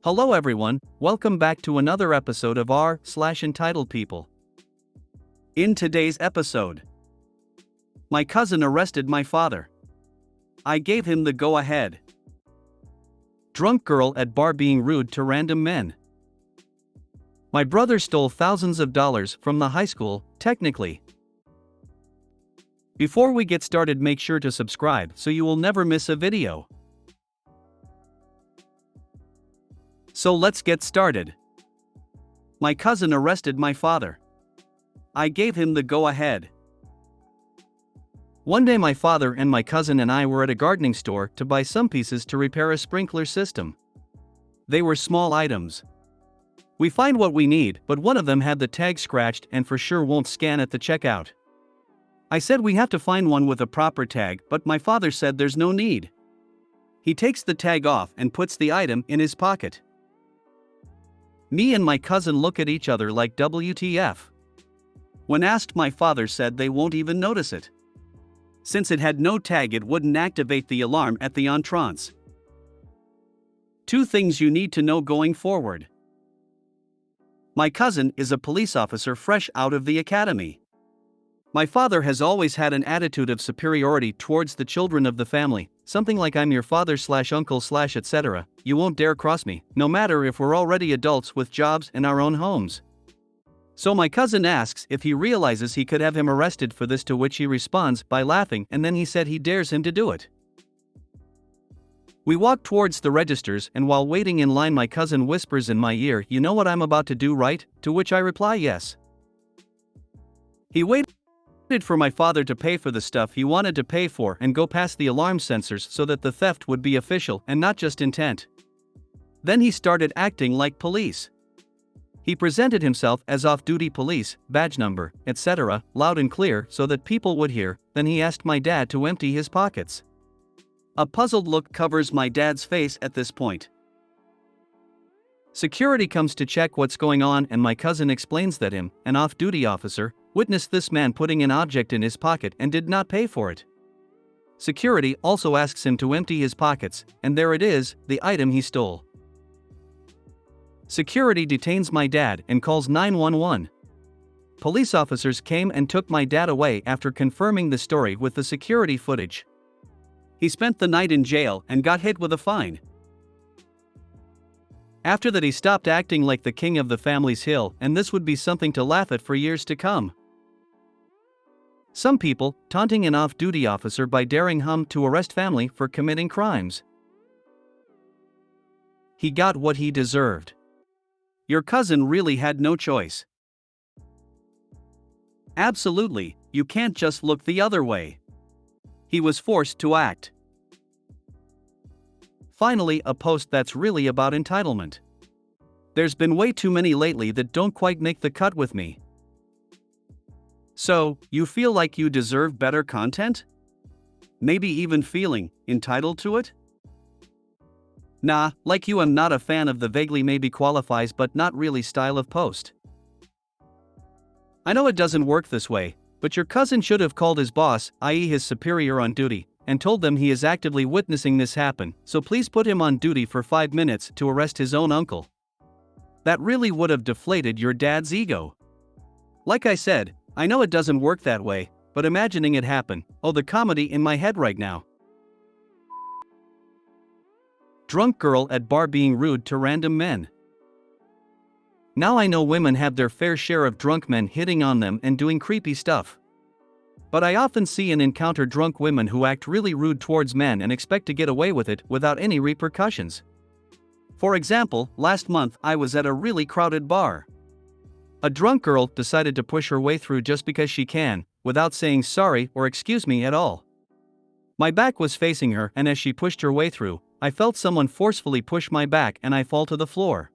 Hello everyone, welcome back to another episode of r/entitled people. In today's episode, my cousin arrested my father. I gave him the go-ahead. Drunk girl at bar being rude to random men. My brother stole thousands of dollars from the high school, technically. Before we get started, make sure to subscribe so you will never miss a video. So let's get started. My cousin arrested my father. I gave him the go-ahead. One day my father and my cousin and I were at a gardening store to buy some pieces to repair a sprinkler system. They were small items. We find what we need, but one of them had the tag scratched and for sure won't scan at the checkout. I said we have to find one with a proper tag, but my father said there's no need. He takes the tag off and puts the item in his pocket. Me and my cousin look at each other like WTF. When asked, my father said they won't even notice it. Since it had no tag, it wouldn't activate the alarm at the entrance. Two things you need to know going forward. My cousin is a police officer fresh out of the academy. My father has always had an attitude of superiority towards the children of the family, something like I'm your father/uncle/etc. You won't dare cross me, no matter if we're already adults with jobs and our own homes. So my cousin asks if he realizes he could have him arrested for this, to which he responds by laughing, and then he said he dares him to do it. We walk towards the registers, and while waiting in line my cousin whispers in my ear, "You know what I'm about to do, right?" To which I reply yes. He waited for my father to pay for the stuff he wanted to pay for and go past the alarm sensors so that the theft would be official and not just intent. Then he started acting like police. He presented himself as off-duty police, badge number, etc., loud and clear so that people would hear. Then he asked my dad to empty his pockets. A puzzled look covers my dad's face at this point. Security comes to check what's going on, and my cousin explains that him, an off-duty officer, witnessed this man putting an object in his pocket and did not pay for it. Security also asks him to empty his pockets, and there it is, the item he stole. Security detains my dad and calls 911. Police officers came and took my dad away after confirming the story with the security footage. He spent the night in jail and got hit with a fine. After that, he stopped acting like the king of the family's hill, and this would be something to laugh at for years to come. Some people taunting an off-duty officer by daring him to arrest family for committing crimes. He got what he deserved. Your cousin really had no choice. Absolutely, you can't just look the other way. He was forced to act. Finally, a post that's really about entitlement. There's been way too many lately that don't quite make the cut with me. So, you feel like you deserve better content? Maybe even feeling entitled to it? Nah, like you, I'm not a fan of the vaguely maybe qualifies but not really style of post. I know it doesn't work this way, but your cousin should have called his boss, i.e. his superior on duty, and told them he is actively witnessing this happen, so please put him on duty for 5 minutes to arrest his own uncle. That really would have deflated your dad's ego. Like I said, I know it doesn't work that way, but imagining it happen, oh, the comedy in my head right now. Drunk girl at bar being rude to random men. Now I know women have their fair share of drunk men hitting on them and doing creepy stuff. But I often see and encounter drunk women who act really rude towards men and expect to get away with it without any repercussions. For example, last month I was at a really crowded bar. A drunk girl decided to push her way through just because she can, without saying sorry or excuse me at all. My back was facing her, and as she pushed her way through, I felt someone forcefully push my back and I fall to the floor.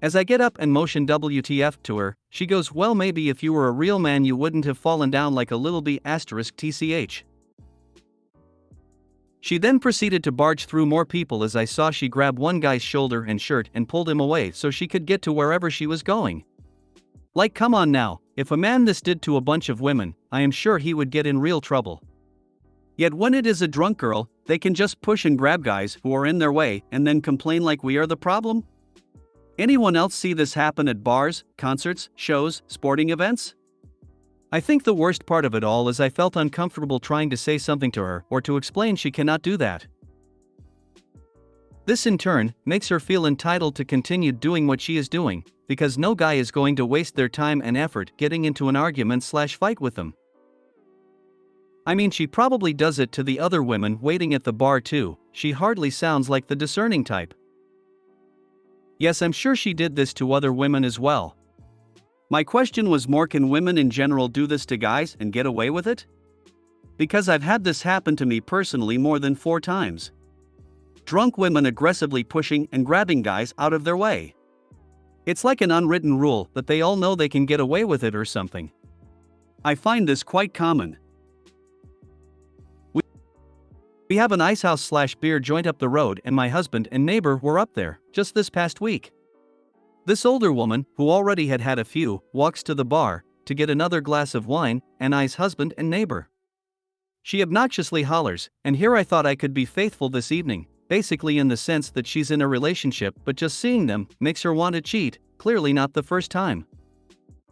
As I get up and motion WTF to her, she goes, "Well, maybe if you were a real man you wouldn't have fallen down like a little bee *TCH. She then proceeded to barge through more people as I saw she grab one guy's shoulder and shirt and pulled him away so she could get to wherever she was going. Like, come on now, if a man this did to a bunch of women, I am sure he would get in real trouble. Yet when it is a drunk girl, they can just push and grab guys who are in their way and then complain like we are the problem? Anyone else see this happen at bars, concerts, shows, sporting events? I think the worst part of it all is I felt uncomfortable trying to say something to her or to explain she cannot do that. This in turn makes her feel entitled to continue doing what she is doing, because no guy is going to waste their time and effort getting into an argument/fight with them. I mean, she probably does it to the other women waiting at the bar too. She hardly sounds like the discerning type. Yes, I'm sure she did this to other women as well. My question was more, can women in general do this to guys and get away with it? Because I've had this happen to me personally more than 4 times. Drunk women aggressively pushing and grabbing guys out of their way. It's like an unwritten rule that they all know they can get away with it or something. I find this quite common. We have an ice house/beer joint up the road, and my husband and neighbor were up there just this past week. This older woman, who already had had a few, walks to the bar to get another glass of wine and eyes husband and neighbor. She obnoxiously hollers, and here I thought I could be faithful this evening, basically in the sense that she's in a relationship, but just seeing them makes her want to cheat, clearly not the first time.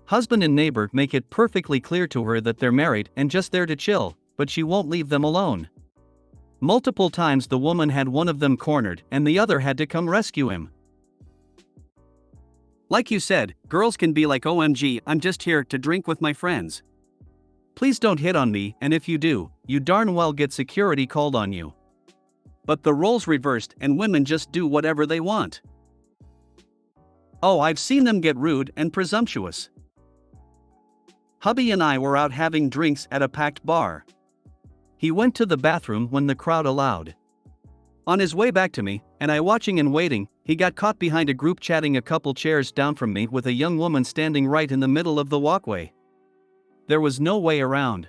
Husband and neighbor make it perfectly clear to her that they're married and just there to chill, but she won't leave them alone. Multiple times the woman had one of them cornered and the other had to come rescue him. Like you said, girls can be like, OMG, I'm just here to drink with my friends. Please don't hit on me, and if you do, you darn well get security called on you. But the roles reversed and women just do whatever they want. Oh, I've seen them get rude and presumptuous. Hubby and I were out having drinks at a packed bar. He went to the bathroom when the crowd allowed. On his way back to me, and I watching and waiting, he got caught behind a group chatting a couple chairs down from me with a young woman standing right in the middle of the walkway. There was no way around.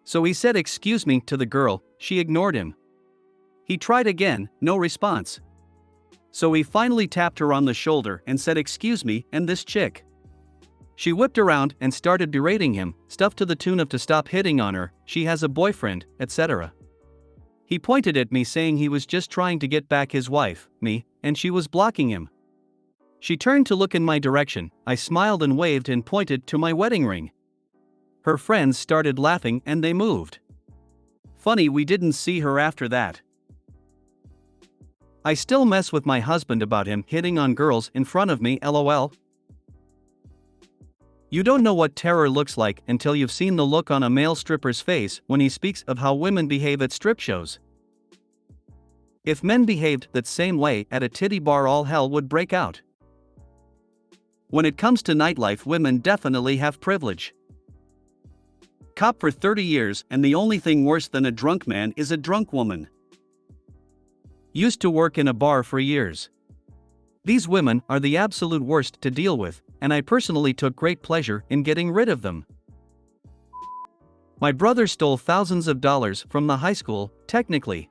So he said excuse me to the girl. She ignored him. He tried again, no response. So he finally tapped her on the shoulder and said excuse me, and this chick. She whipped around and started berating him, stuff to the tune of to stop hitting on her, she has a boyfriend, etc. He pointed at me saying he was just trying to get back his wife, me, and she was blocking him. She turned to look in my direction. I smiled and waved and pointed to my wedding ring. Her friends started laughing and they moved. Funny we didn't see her after that. I still mess with my husband about him hitting on girls in front of me, lol. You don't know what terror looks like until you've seen the look on a male stripper's face when he speaks of how women behave at strip shows. If men behaved that same way at a titty bar, all hell would break out. When it comes to nightlife, women definitely have privilege. Cop for 30 years, and the only thing worse than a drunk man is a drunk woman. Used to work in a bar for years. These women are the absolute worst to deal with, and I personally took great pleasure in getting rid of them. My brother stole thousands of dollars from the high school, technically.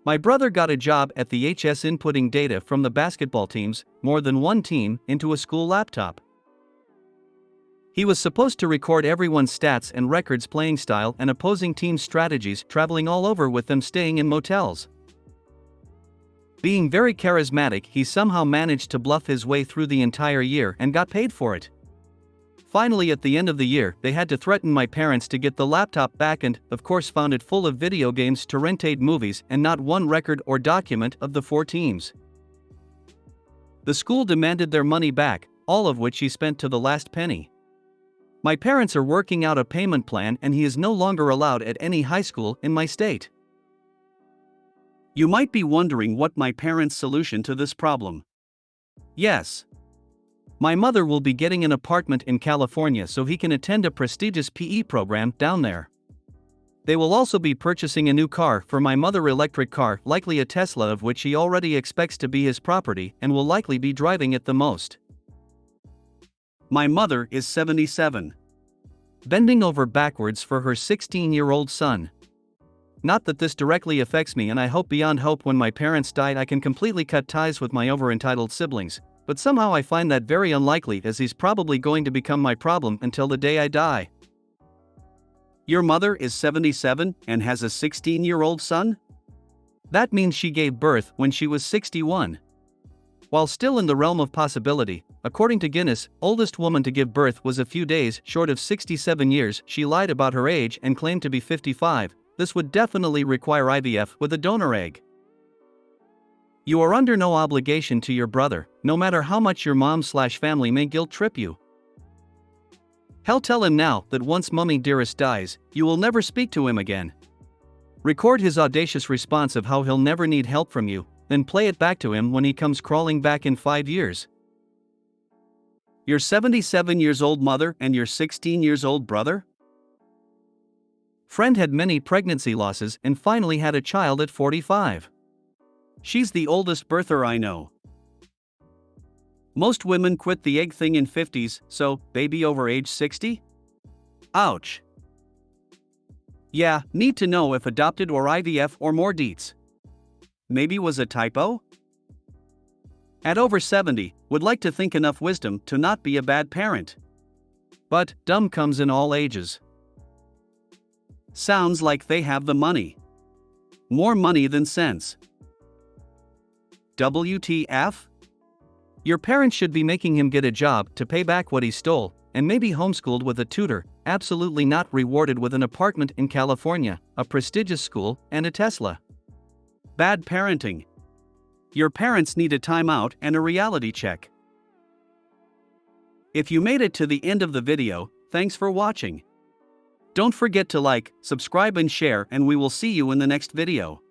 My brother got a job at the HS inputting data from the basketball teams, more than one team, into a school laptop. He was supposed to record everyone's stats and records, playing style and opposing team strategies, traveling all over with them, staying in motels. Being very charismatic, he somehow managed to bluff his way through the entire year and got paid for it. Finally, at the end of the year, they had to threaten my parents to get the laptop back and, of course, found it full of video games, torrented movies, and not one record or document of the 4 teams. The school demanded their money back, all of which he spent to the last penny. My parents are working out a payment plan and he is no longer allowed at any high school in my state. You might be wondering what my parents' solution to this problem. Yes. My mother will be getting an apartment in California so he can attend a prestigious PE program down there. They will also be purchasing a new car for my mother, electric car, likely a Tesla, of which he already expects to be his property and will likely be driving it the most. My mother is 77. Bending over backwards for her 16-year-old son. Not that this directly affects me, and I hope beyond hope when my parents died I can completely cut ties with my over-entitled siblings, but somehow I find that very unlikely, as he's probably going to become my problem until the day I die. Your mother is 77 and has a 16-year-old son? That means she gave birth when she was 61. While still in the realm of possibility, according to Guinness, oldest woman to give birth was a few days short of 67 years. She lied about her age and claimed to be 55. This would definitely require IVF with a donor egg. You are under no obligation to your brother, no matter how much your mom/family may guilt trip you. Hell, tell him now that once Mummy Dearest dies, you will never speak to him again. Record his audacious response of how he'll never need help from you, then play it back to him when he comes crawling back in 5 years. Your 77 years old mother and your 16 years old brother? Friend had many pregnancy losses and finally had a child at 45. She's the oldest birther I know. Most women quit the egg thing in 50s, so baby over age 60? Ouch. Yeah, need to know if adopted or IVF or more deets. Maybe was a typo? At over 70, would like to think enough wisdom to not be a bad parent. But dumb comes in all ages. Sounds like they have the money. More money than sense. WTF? Your parents should be making him get a job to pay back what he stole, and maybe homeschooled with a tutor, absolutely not rewarded with an apartment in California, a prestigious school, and a Tesla. Bad parenting. Your parents need a timeout and a reality check. If you made it to the end of the video, thanks for watching. Don't forget to like, subscribe and share, and we will see you in the next video.